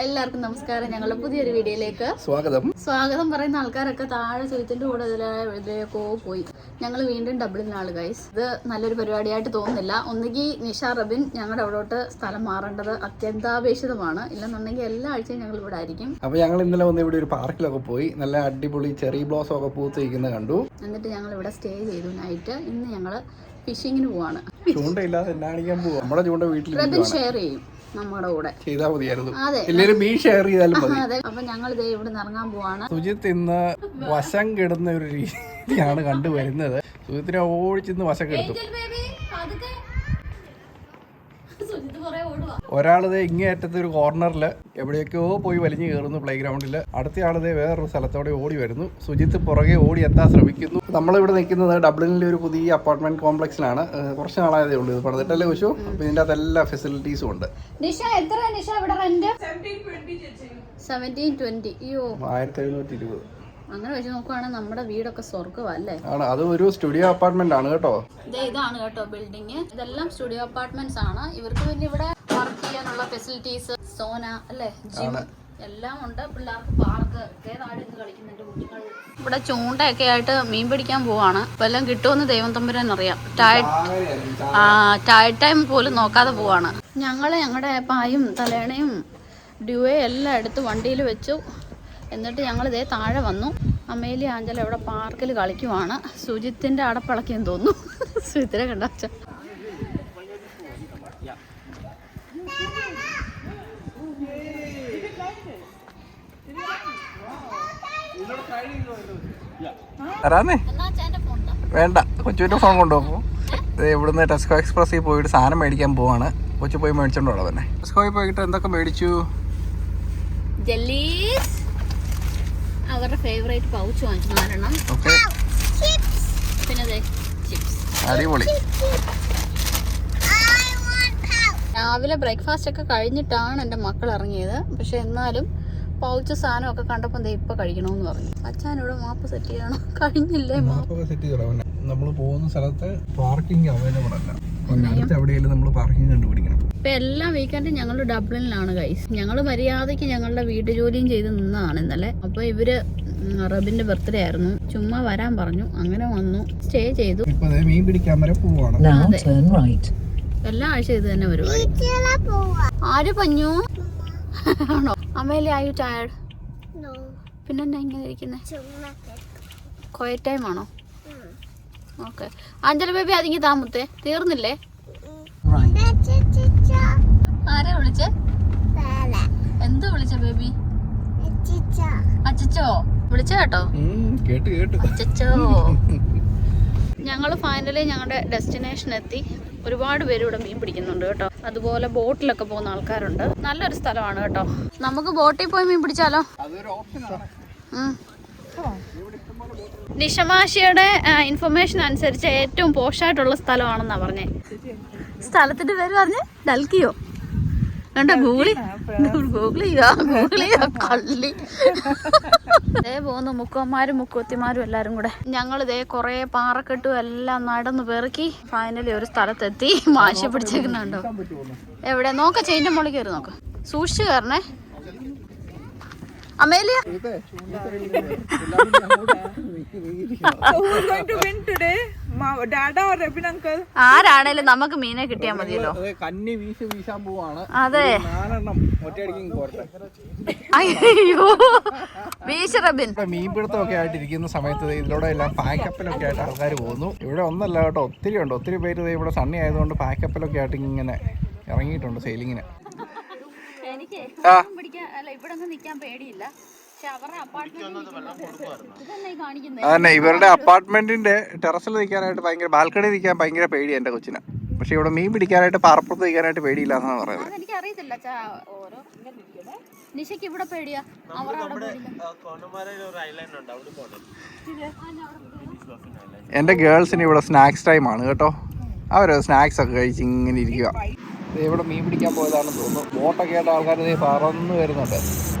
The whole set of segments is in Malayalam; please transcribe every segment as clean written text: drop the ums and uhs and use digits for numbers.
എല്ലാവർക്കും നമസ്കാരം. ഞങ്ങളുടെ പുതിയൊരു വീഡിയോയിലേക്ക് സ്വാഗതം പറയുന്ന ആൾക്കാരൊക്കെ താഴെ സുഹൃത്തിന്റെ കൂടെ ഇതിലേക്കോ പോയി. ഞങ്ങൾ വീണ്ടും ഡബ്ലിനാണ് ഗൈസ്. ഇത് നല്ലൊരു പരിപാടിയായിട്ട് തോന്നുന്നില്ല. ഒന്നുകിൽ നിഷ റബിൻ ഞങ്ങളുടെ അവിടോട്ട് സ്ഥലം മാറേണ്ടത് അത്യന്താപേക്ഷിതമാണ്, ഇല്ലെന്നുണ്ടെങ്കിൽ എല്ലാ ആഴ്ചയും ഞങ്ങൾ ഇവിടെ ആയിരിക്കും. അപ്പൊ ഞങ്ങൾ ഇന്നലെ വന്ന് ഇവിടെ ഒരു പാർക്കിലൊക്കെ പോയി നല്ല അടിപൊളി ചെറി ബ്ലോസം ഒക്കെ പൂത്തിരിക്കുന്നത് കണ്ടു. എന്നിട്ട് ഞങ്ങൾ ഇവിടെ സ്റ്റേ ചെയ്തു നൈറ്റ്. ഇന്ന് ഞങ്ങള് ഫിഷിങ്ങിന് പോവാണ്. ചൂണ്ടയില്ലാതെ എന്നാണിക്കാൻ പോവാ. നമ്മുടെ ചൂണ്ട വീട്ടിൽ റബിൻ ഷെയർ ചെയ്യും നമ്മുടെ കൂടെ. ചെയ്താൽ മതിയായിരുന്നു. എല്ലാവരും മീൻ ഷെയർ ചെയ്താലും മതി. അതെ. അപ്പൊ ഞങ്ങൾ ഇതേ ഇവിടെ ഇറങ്ങാൻ പോവാണ്. സുജിത്ത് ഇന്ന് വശം കെടുന്ന ഒരു രീതിയാണ് കണ്ടുവരുന്നത്. സുജിത്തിനെ ഓടിച്ചിന്ന് വശം കെടുത്തു. ഒരാളിതേ ഇങ്ങേയറ്റത്തെ ഒരു കോർണറിൽ എവിടെയൊക്കെയോ പോയി വലിഞ്ഞു കയറുന്നു പ്ലേ ഗ്രൗണ്ടിൽ. അടുത്ത ആളിതേ വേറൊരു സ്ഥലത്തോടെ ഓടി വരുന്നു. സുജിത്ത് പുറകെ ഓടി എത്താൻ ശ്രമിക്കുന്നു. നമ്മളിവിടെ നിൽക്കുന്നത് ഡബ്ലിനിലെ ഒരു പുതിയ അപ്പാർട്ട്മെന്റ് കോംപ്ലക്സിലാണ്. കുറച്ച് നാളായതേ ഉള്ളൂ ഇത് പണിതിട്ടല്ലേ കുശു. അപ്പൊ ഇതിൻ്റെ അകത്ത് എല്ലാ ഫെസിലിറ്റീസും ഉണ്ട്. 1720. അയ്യോ 1720. അങ്ങനെ വെച്ച് നോക്കുവാണെങ്കിൽ നമ്മുടെ വീടൊക്കെ സ്വർഗ്ഗമല്ലേ. ആണ്. അത് ഒരു സ്റ്റുഡിയോ അപ്പാർട്ട്മെന്റ് ആണ് കേട്ടോ. ഇതാണ് കേട്ടോ ബിൽഡിങ്. ഇതെല്ലാം സ്റ്റുഡിയോ അപ്പാർട്ട്മെന്റ്സ് ആണ്. ഇവർക്ക് പിന്നെ ഇവിടെ വർക്ക് ചെയ്യാനുള്ള ഫെസിലിറ്റീസ്, സോന അല്ലേ, ജിം എല്ലാം ഉണ്ട്. പിള്ളേർക്ക് പാർക്ക് കളിക്കുന്നുണ്ട് കുട്ടികൾ. ഇവിടെ ചൂണ്ടയൊക്കെ ആയിട്ട് മീൻ പിടിക്കാൻ പോവാണ്. വല്ലതും കിട്ടുമെന്ന് ദൈവം തമ്പുരാൻ അറിയാം. ടൈഡ് ടൈം പോലും നോക്കാതെ പോവാണ്. ഞങ്ങളുടെ പായും തലേണയും ഡ്യൂവേ എല്ലാം എടുത്ത് വണ്ടിയിൽ വെച്ചു. എന്നിട്ട് ഞങ്ങൾ ഇതേ താഴെ വന്നു. അമേലി ആഞ്ചല ഇവിടെ പാർക്കിൽ കളിക്കുവാണ്. സുജിത്തിന്റെ അടപ്പളക്കിയെന്ന് തോന്നുന്നു. സുജിത്തിനെ കണ്ടാച്ച വേണ്ട, കൊച്ചുവിന്റെ ഫോൺ കൊണ്ടുപോകും. ഇവിടുന്ന് ടെസ്കോ എക്സ്പ്രസ്സിൽ പോയിട്ട് സാധനം മേടിക്കാൻ പോവാണ്. കൊച്ചു പോയി മേടിച്ചോണ്ടോ തന്നെ. ടെസ്കോയിൽ പോയിട്ട് എന്തൊക്കെ മേടിച്ചു? ജെല്ലീസ്, അവരുടെ ഫേവറേറ്റ് പൗച്ച് വാങ്ങിച്ചു 4 പിന്നെ ചിപ്സ്. അടിപൊളി. രാവിലെ ബ്രേക്ക്ഫാസ്റ്റ് ഒക്കെ കഴിഞ്ഞിട്ടാണ് എൻ്റെ മക്കൾ ഇറങ്ങിയത്. പക്ഷെ എന്നാലും പൗച്ച് സാധനമൊക്കെ കണ്ടപ്പോൾ ഇപ്പൊ കഴിക്കണമെന്ന് പറഞ്ഞു. അച്ഛനോട് മാപ്പ് സെറ്റ് ചെയ്യണം. കഴിഞ്ഞില്ലേ മാപ്പ് സെറ്റ് ചെയ്യണം. നമ്മൾ പോകുന്ന സ്ഥലത്ത് പാർക്കിംഗ് അവൈലബിൾ അല്ല. എവിടെയെങ്കിലും നമ്മൾ പാർക്കിംഗ് കണ്ടുപിടിക്കണം. ഇപ്പൊ എല്ലാ വീക്കെൻഡും ഞങ്ങൾ ഡബ്ലിനിലാണ് ഗൈസ്. ഞങ്ങൾ മര്യാദയ്ക്ക് ഞങ്ങളുടെ വീട്ടു ജോലിയും ചെയ്ത് നിന്നതാണ് ഇന്നലെ. അപ്പൊ ഇവര് റബിന്റെ ബർത്ത്ഡേ ആയിരുന്നു, ചുമ്മാ വരാൻ പറഞ്ഞു. അങ്ങനെ വന്നു, സ്റ്റേ ചെയ്തു. മീൻ പിടിക്കാൻ വരെ പോവാണ്. എല്ലാ ആഴ്ച ഇത് തന്നെ പരിപാടി. ആര് പഞ്ഞു ആണോ? അമ്മേലേ ആയു ടയർഡ്? പിന്നെ എന്നാ ഇങ്ങനെ ഇരിക്കുന്നേ? ക്വയറ്റ് ടൈം ആണോ? ഓക്കെ. അഞ്ജലി ബേബി അതിങ്ങി താമത്തെ തീർന്നില്ലേ? ആരെ വിളിച്ചേ? എന്ത് വിളിച്ച ബേബി? അച്ചച്ചോ വിളിച്ച കേട്ടോ? അച്ചച്ചോ. ഞങ്ങൾ ഫൈനലി ഞങ്ങളുടെ ഡെസ്റ്റിനേഷൻ എത്തി. ഒരുപാട് പേര് ഇവിടെ മീൻ പിടിക്കുന്നുണ്ട് കേട്ടോ. അതുപോലെ ബോട്ടിലൊക്കെ പോകുന്ന ആൾക്കാരുണ്ട്. നല്ലൊരു സ്ഥലമാണ് കേട്ടോ. നമുക്ക് ബോട്ടിൽ പോയി മീൻ പിടിച്ചാലോ? നിഷമാഷിയുടെ ഇൻഫർമേഷൻ അനുസരിച്ച് ഏറ്റവും പോഷായിട്ടുള്ള സ്ഥലമാണെന്നാ പറഞ്ഞേ. സ്ഥലത്തിന്റെ പേര് പറഞ്ഞേ ഡൽക്കിയോ? കണ്ടോ ഗൂഗിളി കള്ളി. ഇതേ പോകുന്നു മുക്കന്മാരും മുക്കുത്തിമാരും എല്ലാരും കൂടെ. ഞങ്ങൾ ഇതേ കൊറേ പാറക്കെട്ടും എല്ലാം നടന്നു പെറുക്കി ഫൈനലി ഒരു സ്ഥലത്തെത്തി. മാശ പിടിച്ചേക്കുന്നുണ്ടോ? എവിടെ നോക്ക? ചെയിന്റെ മുകളിൽ കയറി നോക്ക. സൂക്ഷിച്ചു കയറണേ അമേലിയ. ആരാണേലും നമുക്ക് മീനെ കിട്ടിയാ മതിയല്ലോ. കന്നി വീശാൻ പോവാണ്. അതെ. അയ്യോ വീശ് റബിൻ. മീൻപിടുത്തമൊക്കെ ആയിട്ടിരിക്കുന്ന സമയത്ത് ഇതിലൂടെ എല്ലാം പാക്കപ്പിലൊക്കെ ആയിട്ട് ആൾക്കാർ പോകുന്നു. ഇവിടെ ഒന്നല്ല കേട്ടോ, ഒത്തിരി ഉണ്ട്. ഒത്തിരി പേര് ഇവിടെ സണ്ണി ആയതുകൊണ്ട് പാക്കപ്പിലൊക്കെ ആയിട്ട് ഇങ്ങനെ ഇറങ്ങിയിട്ടുണ്ട് സെയിലിങ്ങിന്. എനിക്ക് ഇവിടെ ഒന്നും നിക്കാൻ പേടിയില്ല. അതന്നെ, ഇവരുടെ അപ്പാർട്ട്മെന്റിന്റെ ടെറസിൽ നിൽക്കാനായിട്ട് ഭയങ്കര, ബാൽക്കണി നിൽക്കാൻ ഭയങ്കര പേടിയാണ് എന്റെ കൊച്ചിന്. പക്ഷെ ഇവിടെ മീൻ പിടിക്കാനായിട്ട് പാറപ്പുറത്ത് നിൽക്കാനായിട്ട് പേടിയില്ല എന്നാണ് പറയുന്നത്. എനിക്കറിയത്തില്ല. നിഷയ്ക്ക് ഇവിടെ പേടിയാ. എന്റെ ഗേൾസിന് ഇവിടെ സ്നാക്സ് ടൈം ആണ് കേട്ടോ. അവര് സ്നാക്സ് ഒക്കെ കഴിച്ച് ഇങ്ങനെ ഇരിക്കുക. ഇവിടെ മീൻ പിടിക്കാൻ പോയതാണെന്ന് തോന്നുന്നു. ബോട്ടൊക്കെ ആയിട്ട് ആൾക്കാർ പറന്നു വരുന്നുണ്ട്.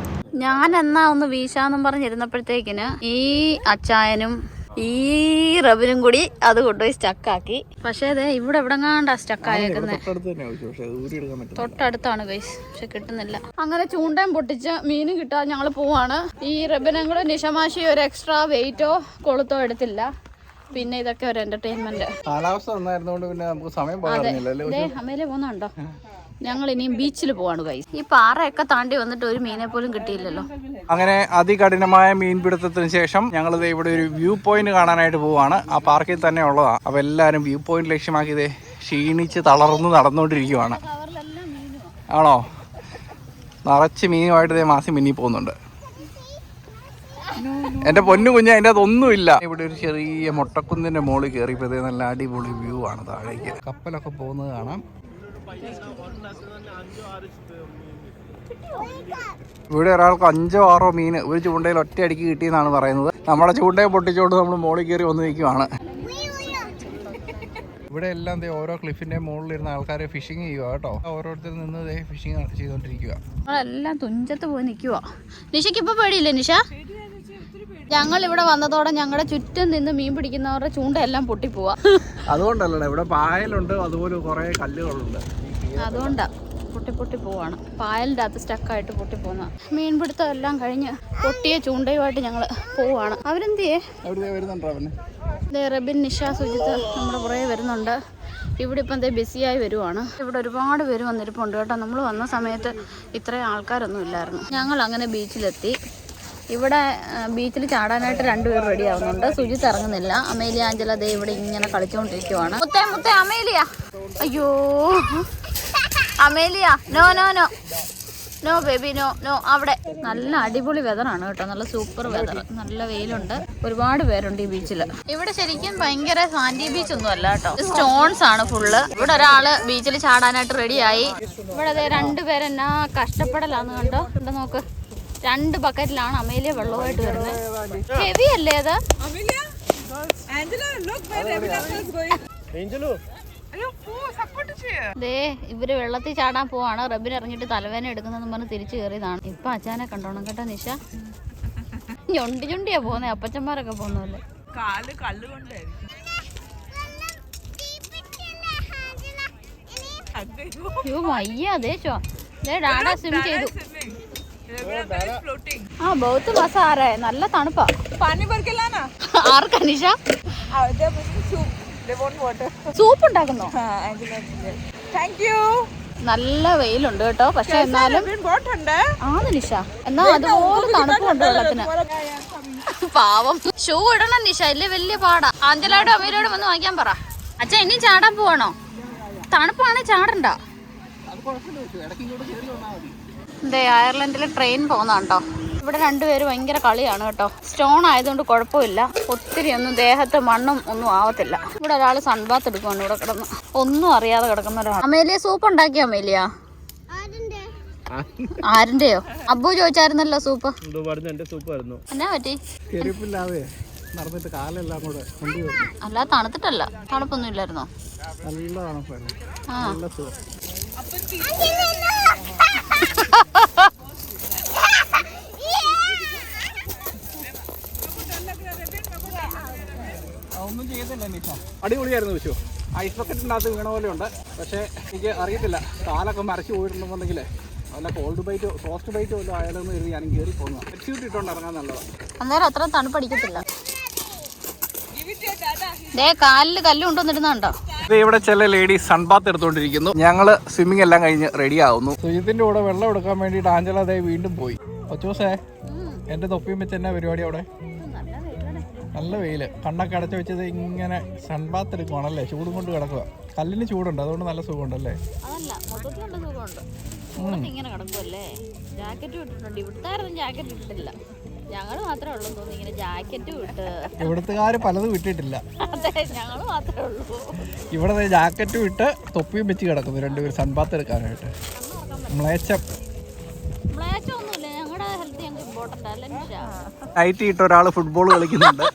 ഞാൻ എന്നാ ഒന്ന് വീശാന്നും പറഞ്ഞിരുന്നപ്പോഴത്തേക്കിന് ഈ അച്ചായനും ഈ റബിനും കൂടി അത് കൊണ്ടുപോയി സ്റ്റക്കാക്കി. പക്ഷേ അതെ ഇവിടെ എവിടെങ്ങാണ്ടാ സ്റ്റക്ക് ആയേക്കുന്നത്. തൊട്ടടുത്താണ് ഗൈസ്, പക്ഷെ കിട്ടുന്നില്ല. അങ്ങനെ ചൂണ്ടയും പൊട്ടിച്ച് മീനും കിട്ടാതെ ഞങ്ങൾ പോവാണ്. ഈ റബിനും കൂടെ നിഷമാശി ഒരു എക്സ്ട്രാ വെയിറ്റോ കൊളുത്തോ എടുത്തില്ല. പിന്നെ ഇതൊക്കെ ഒരു എന്റർടൈൻമെന്റ്. കാലാവസ്ഥ നന്നായിരുന്നോണ്ട് പിന്നെ നമുക്ക് സമയം പോകാറില്ല. അമ്മയിലെ പോകുന്നുണ്ടോ? ഞങ്ങൾ ഇനിയും ബീച്ചിൽ പോവാണ് ഗൈസ്. ഈ പാറയൊക്കെ താണ്ടി വന്നിട്ട് ഒരു മീനെ പോലും കിട്ടിയില്ലല്ലോ. അങ്ങനെ അതികഠിനമായ മീൻപിടുത്തത്തിന് ശേഷം ഞങ്ങൾ ഇവിടെ ഒരു വ്യൂ പോയിന്റ് കാണാനായിട്ട് പോവാണ്. ആ പാർക്കിൽ തന്നെ ഉള്ളതാണ്. അപ്പോൾ എല്ലാവരും വ്യൂ പോയിന്റ് ലക്ഷ്യമാക്കി ഇതേ ക്ഷീണിച്ച് തളർന്ന് നടന്നുകൊണ്ടിരിക്കുവാണ്. ആണോ? നിറച്ച് മീനുമായിട്ട് ഇതേ മാസി മിന്നി പോകുന്നുണ്ട്. എന്റെ പൊന്നു കുഞ്ഞ അതിൻ്റെ അതൊന്നുമില്ല. ഇവിടെ ഒരു ചെറിയ മൊട്ടക്കുന്നിന്റെ മുകളിൽ കയറിയപ്പോൾ ഇതേ നല്ല അടിപൊളി വ്യൂ ആണ്. താഴേക്ക് കപ്പലൊക്കെ പോകുന്നത് കാണാം. ഇവിടെ ഒരാൾക്ക് 5 or 6 മീൻ ഒരു ചൂണ്ടയിൽ ഒറ്റയടിക്ക് കിട്ടിയെന്നാണ് പറയുന്നത്. നമ്മുടെ ചൂണ്ടയെ പൊട്ടിച്ചുകൊണ്ട് നമ്മൾ മുകളിൽ കയറി വന്ന് നിൽക്കുവാണ്. ഇവിടെ എല്ലാം ഓരോ ക്ലിഫിന്റെ മുകളിലിരുന്ന ആൾക്കാർ ഫിഷിങ് ചെയ്യുക കേട്ടോ. ഓരോരുത്തർ നിന്ന് ഫിഷിങ് ചെയ്തോണ്ടിരിക്കുക. എല്ലാം തുഞ്ചത്ത് പോയി നിൽക്കുക. നിഷയ്ക്ക് ഇപ്പൊ പേടിയില്ലേ നിഷ? ഞങ്ങൾ ഇവിടെ വന്നതോടെ ഞങ്ങളുടെ ചുറ്റും നിന്ന് മീൻ പിടിക്കുന്നവരുടെ ചൂണ്ടയെല്ലാം പൊട്ടിപ്പോവാ. അതുകൊണ്ടല്ലേ ഇവിടെ പായലുണ്ട്, അതുപോലെ കുറെ കല്ലുകളുണ്ട്. അതുകൊണ്ടാ പൊട്ടി പോവാണ്. പായലിൻ്റെ അകത്ത് സ്റ്റക്കായിട്ട് പൊട്ടിപ്പോകുന്ന. മീൻപിടുത്തം എല്ലാം കഴിഞ്ഞ് പൊട്ടിയ ചൂണ്ടയുമായിട്ട് ഞങ്ങൾ പോവാണ്. അവരെന്തിയേ? റബിൻ, നിഷ, സുജിത്ത് നമ്മുടെ പുറകെ വരുന്നുണ്ട്. ഇവിടെ ഇപ്പം ബിസിയായി വരുവാണ്. ഇവിടെ ഒരുപാട് പേര് വന്നിരിപ്പുണ്ട് കേട്ടോ. നമ്മൾ വന്ന സമയത്ത് ഇത്രയും ആൾക്കാരൊന്നും ഇല്ലായിരുന്നു. ഞങ്ങൾ അങ്ങനെ ബീച്ചിലെത്തി. ഇവിടെ ബീച്ചിൽ ചാടാനായിട്ട് 2 പേർ റെഡി ആവുന്നുണ്ട്. സുജിത്ത് ഇറങ്ങുന്നില്ല. അമേലിയ, ആഞ്ചല ദേ ഇവിടെ ഇങ്ങനെ കളിച്ചുകൊണ്ടിരിക്കുവാണ്. മുത്തേ അമേലിയ, അയ്യോ Amelia, no no no no baby no no. അവിടെ നല്ല അടിപൊളി വെതറാണ് കേട്ടോ. നല്ല സൂപ്പർ വെതർ, നല്ല വെയിലുണ്ട്. ഒരുപാട് പേരുണ്ട് ഈ ബീച്ചിൽ. ഇവിടെ ശരിക്കും ഭയങ്കര സാൻഡി ബീച്ച് ഒന്നും അല്ല കേട്ടോ. സ്റ്റോൺസ് ആണ് ഫുള്ള്. ഇവിടെ ഒരാള് ബീച്ചിൽ ചാടാനായിട്ട് റെഡിയായി. ഇവിടെ അതെ 2 പേരെന്നാ കഷ്ടപ്പെടലാന്ന് കണ്ടോ. ഇവിടെ നോക്ക്, 2 ബക്കറ്റിലാണ് അമേലിയ വെള്ളമായിട്ട് വരുന്നത്. ഹെവി അല്ലേ അത്? ഇവര് വെള്ളത്തിൽ ചാടാൻ പോവാണ്. റബിൻ ഇറങ്ങിയിട്ട് തലവേന എടുക്കുന്നെന്ന് പറഞ്ഞ് തിരിച്ചു കയറിയതാണ്. ഇപ്പൊ അച്ഛനെ കണ്ടോണം കേട്ടോ നിഷ. ഞൊണ്ടിയാ പോകുന്നേ, അപ്പച്ചന്മാരൊക്കെ പോകുന്നല്ലേ. അയ്യോ വയ്യ. ദേശോ ഡാഡാ സ്വിം ചെയ്തു. हाँ बहुत मजा आ रहा है. നല്ല തണുപ്പാ. पानी भर के लाना. ആർക്കാ നിഷ? സൂപ്പ് ഉണ്ടാക്കുന്നോ? Thank you. നല്ല വെയിലുണ്ട് കേട്ടോ. പക്ഷെ എന്നാലും ആണ് നിഷ. എന്നാ അതുപോലെ തണുപ്പുണ്ട് വെള്ളത്തിന്. പാവം. ഷൂ ഇടണം നിഷ, ഇല്ലേ വലിയ പാടാ. ആഞ്ചലോടും അമേലിയോടും വന്ന് വാങ്ങിക്കാൻ പറ. അച്ഛാ ഇനി ചാടാൻ പോവാണോ? തണുപ്പാണ്, ചാടണ്ട. അയർലൻഡിൽ ട്രെയിൻ പോകുന്നതാണ്ടോ. ഇവിടെ 2 പേര് ഭയങ്കര കളിയാണ് കേട്ടോ. സ്റ്റോൺ ആയതുകൊണ്ട് കുഴപ്പമില്ല. ഒത്തിരി ഒന്നും ദേഹത്ത് മണ്ണും ഒന്നും ആവത്തില്ല. ഇവിടെ ഒരാൾ സൺബാത്ത് എടുക്കുവാണ് ഇവിടെ കിടന്ന്. ഒന്നും അറിയാതെ കിടക്കുന്ന ഒരാൾ. അമേലിയ സൂപ്പ് ഉണ്ടാക്കിയ അമേലിയ? ആരിന്റെയോ? അബ്ബു ചോദിച്ചായിരുന്നല്ലോ സൂപ്പ്. എന്നാ പറ്റി? അല്ല തണുത്തിട്ടല്ല, തണുപ്പൊന്നും ഇല്ലായിരുന്നോ? ആ ഒന്നും ചെയ്തില്ല നിഷ. അടിപൊളിയായിരുന്നു വിഷു. ഐസ് ബക്കറ്റിൻ്റെ അകത്ത് വീണ പോലെ ഉണ്ട്. പക്ഷേ എനിക്ക് അറിയത്തില്ല, കാലൊക്കെ മരച്ച് പോയിട്ടുണ്ടെന്നുണ്ടെങ്കിൽ വല്ല കോൾഡ് ബൈറ്റ് ഫ്രോസ്റ്റ് ബൈറ്റ് വല്ലതും ആയാലെന്ന് കരുതി ഞാനും കയറി പോകുന്നു. ഹെഡ്സ്യൂട്ട് ഇട്ടുകൊണ്ട് ഇറങ്ങാൻ നല്ലതാണ്. അന്നേരം അത്ര തണുപ്പടിക്കത്തില്ല. കാലില് കല്ല് കൊണ്ടുവന്നിരുന്നുണ്ടോ? ഇവിടെ ചില ലേഡീസ് സൺബാത്ത് എടുത്തോണ്ടിരിക്കുന്നു. ഞങ്ങള് സ്വിമ്മിങ് എല്ലാം കഴിഞ്ഞ് റെഡി ആവുന്നു. സുജിത്തിന്റെ കൂടെ വെള്ളം എടുക്കാൻ വേണ്ടിയിട്ട് ആഞ്ചല അതേ വീണ്ടും പോയി. ഒച്ചൂസേ എന്റെ തൊപ്പിയും വെച്ച് എന്നാ പരിപാടി അവിടെ? നല്ല വെയില്, കണ്ണൊക്കെ അടച്ചു വെച്ചത് ഇങ്ങനെ സൺബാത്ത് എടുക്കുവാണല്ലേ. ചൂടും കൊണ്ട് കിടക്കുക. കല്ലിന് ചൂടുണ്ട്, അതുകൊണ്ട് നല്ല സുഖമുണ്ടല്ലേ. ഇങ്ങനെ കിടക്കുമല്ലേ. ജാക്കറ്റ് ഇട്ടിട്ടുണ്ട്. ഇവിടുത്തെ ജാക്കറ്റ് ഇട്ടിട്ടില്ല. ഞങ്ങൾ മാത്രമേ ഉള്ളൂ തോന്നി ഇങ്ങനെ ജാക്കറ്റ് വിട്ട്. ഇവിടുത്തുകാര് പലതും വിട്ടിട്ടില്ല. അതെ, ഞങ്ങൾ മാത്രമേ ഉള്ളൂ. ഇവിടെ ജാക്കറ്റ് വിട്ട് തൊപ്പിയും വെച്ച് കിടക്കുന്നു 2 പേര് സൺബാത്ത് എടുക്കാനായിട്ട്. ഒന്നുമില്ല, ഞങ്ങളുടെ ഹെൽത്ത് ഞങ്ങൾക്ക് ഇമ്പോർട്ടൻ്റ് അല്ല. നൈറ്റ് ഇട്ട് ഒരാൾ ഫുട്ബോൾ കളിക്കുന്നുണ്ട്.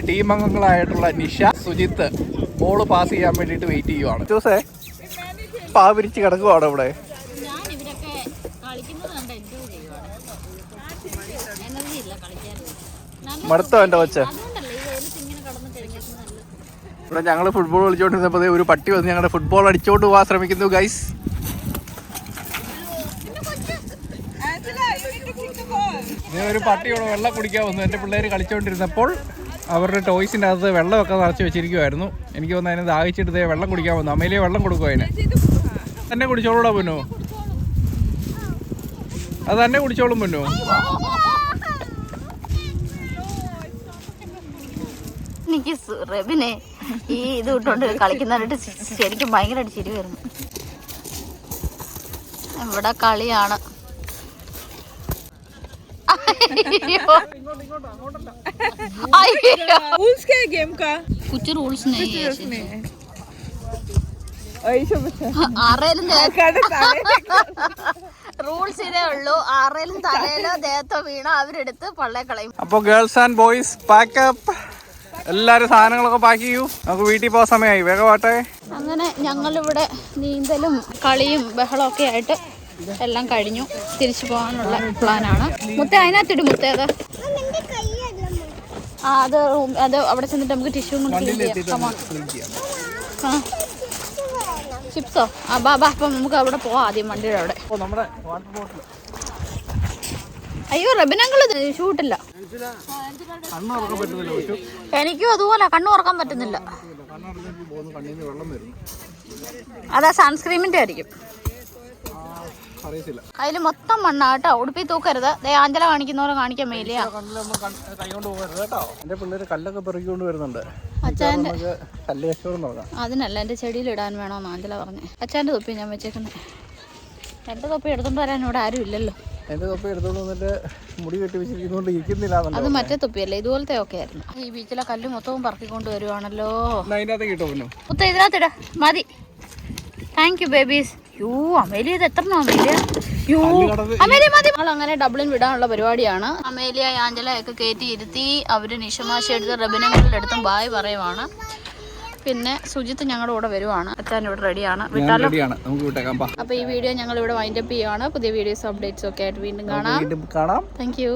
ടീം അംഗങ്ങളായിട്ടുള്ള നിഷ, സുജിത്ത് ബോൾ പാസ് ചെയ്യാൻ വേണ്ടിയിട്ട് വെയിറ്റ് ചെയ്യുവാണ്. ജോസേ പാവിരിച്ച് കിടക്കുവാണ് ഇവിടെ. കളിക്കുന്നത് കണ്ട എൻജോയ് ചെയ്യുവാണ്. എനർജി ഇല്ല കളിക്കാൻ. മടുത്തോ എൻ്റെ കൊച്ച്? അതുകൊണ്ടല്ലേ ഈ വെയിലത്ത് ഇങ്ങനെ കടന്ന് കഴിഞ്ഞിരിക്കുന്നത് നല്ലത്. ഇവിടെ ഞങ്ങൾ ഫുട്ബോൾ കളിച്ചോണ്ടിരുന്നപ്പോൾ ഒരു പട്ടി വന്ന് ഞങ്ങളുടെ ഫുട്ബോൾ അടിച്ചോണ്ട് പോകാൻ ശ്രമിക്കുന്നു guys. Angela, you need to kick the ball. ഒരു പട്ടിയോട് വെള്ളം കുടിക്കാൻ വന്നു. എൻ്റെ പിള്ളേർ കളിച്ചുകൊണ്ടിരുന്നപ്പോൾ അവരുടെ ടോയ്സിൻ്റെ അകത്ത് വെള്ളമൊക്കെ നിറച്ച് വെച്ചിരിക്കുമായിരുന്നു. എനിക്ക് തോന്നുന്നു അതിന് ദാഹിച്ചിട്ട് വെള്ളം കുടിക്കാൻ വന്നു. അമ്മയിലേ വെള്ളം കൊടുക്കും അതിന്. തന്നെ കുടിച്ചോളൂടാ പൊന്നു, അത് തന്നെ കുടിച്ചോളും പൊന്നു. എനിക്ക് റബിനെ ഈ ഇത് ഇട്ടുകൊണ്ട് കളിക്കുന്നതായിട്ട് ശരിക്കും ഭയങ്കരമായിട്ട് ചിരി വരുന്നു. ഇവിടെ കളിയാണ്. Rules क्या है गेम का? कुछ रूल्स नहीं है ऐसा बच्चा ആറേലും റൂൾസ് ഇതേ ഉള്ളൂ. ആറേലും തലയിലോ ദേഹത്തോ വീണ അവരെടുത്ത് പള്ളേ കളയും. അപ്പോൾ ഗേൾസ് ആൻഡ് ബോയ്സ് പാക്കപ്പ്. എല്ലാവരും സാധനങ്ങളൊക്കെ പാക്ക് ചെയ്യൂ, നമുക്ക് വീട്ടിൽ പോകാൻ സമയമായി. വേഗമാട്ടെ. അങ്ങനെ ഞങ്ങളിവിടെ നീന്തലും കളിയും ബഹളമൊക്കെ ആയിട്ട് എല്ലാം കഴിഞ്ഞു. തിരിച്ചു പോകാനുള്ള പ്ലാനാണ്. മുത്ത അതിനകത്തിടും. മുത്ത അത് അത് അവിടെ ചെന്നിട്ട് നമുക്ക് ടിഷ്യൂ കൊണ്ട് ക്ലീൻ ചെയ്യാം. ചിപ്സോ? ആ ബാ ബാ. അപ്പം നമുക്ക് അവിടെ പോവാം ആദ്യം വണ്ടിയുടെ അവിടെ. അയ്യോ റബിനങ്ങൾ ഷൂട്ടില്ല. എനിക്കും അതുപോലെ കണ്ണു തുറക്കാൻ പറ്റുന്നില്ല. അതാ സൺസ്ക്രീമിന്റെ ആയിരിക്കും. അതില് മൊത്തം മണ്ണാട്ടോ. ഉടുപ്പി തൂക്കരുത്. ആഞ്ചല കാണിക്കുന്ന പോലെ കാണിക്കാൻ മേലിയാ. കല്ലൊക്കെ പെറുക്കിക്കൊണ്ട് വരുന്നുണ്ട്. അച്ഛൻ്റെ കല്ല് കച്ചവടം നോക്കാം. അതിനല്ല, എൻ്റെ ചെടിയിൽ ഇടാൻ വേണോന്ന് ആഞ്ചല പറഞ്ഞേ. അച്ഛൻ്റെ തൊപ്പി ഞാൻ വെച്ചേക്കുന്നത്. എൻ്റെ തൊപ്പി എടുത്തോണ്ട് വരാൻ ഇവിടെ ആരും ഇല്ലല്ലോ. എന്റെ തൊപ്പി എടുത്തോണ്ട് വന്നിട്ട് മുടി കെട്ടി വെച്ചിരിക്കുന്നോണ്ട് ഇരിക്കുന്നില്ല. അത് മറ്റേ തൊപ്പിയല്ലേ, ഇതുപോലത്തെ ഒക്കെ ആയിരുന്നു. ഈ ബീച്ചിലെ കല്ല് മൊത്തവും പറക്കിക്കൊണ്ട് വരുവാണല്ലോ. അതിനകത്ത് കിട്ടുമല്ലോ. മുത്ത ഇതിനകത്തിട മതി. Thank you babies. യോ അമേലിയ ഇത് എത്ര അമേലിയ? യോ അമേലിയ മതി. നമ്മൾ അങ്ങനെ ഡബ്ലിൻ വിടാനുള്ള പരിപാടിയാണ്. അമേലിയ ആഞ്ചല ഒക്കെ കയറ്റി ഇരുത്തി. അവര് നിഷമാശി എടുത്ത് റബിനങ്ങളുടെ അടുത്തും ബായ് പറയുവാണ്. പിന്നെ സുജിത്ത് ഞങ്ങളുടെ കൂടെ വരുവാണ്. അച്ഛൻ ഇവിടെ റെഡിയാണ്. വിട്ടാലോ? അപ്പൊ ഈ വീഡിയോ ഞങ്ങൾ ഇവിടെ വൈൻഡപ്പ് ചെയ്യുവാണ്. പുതിയ വീഡിയോസ് അപ്ഡേറ്റ്സ് ഒക്കെ ആയിട്ട് വീണ്ടും കാണാം. Thank you.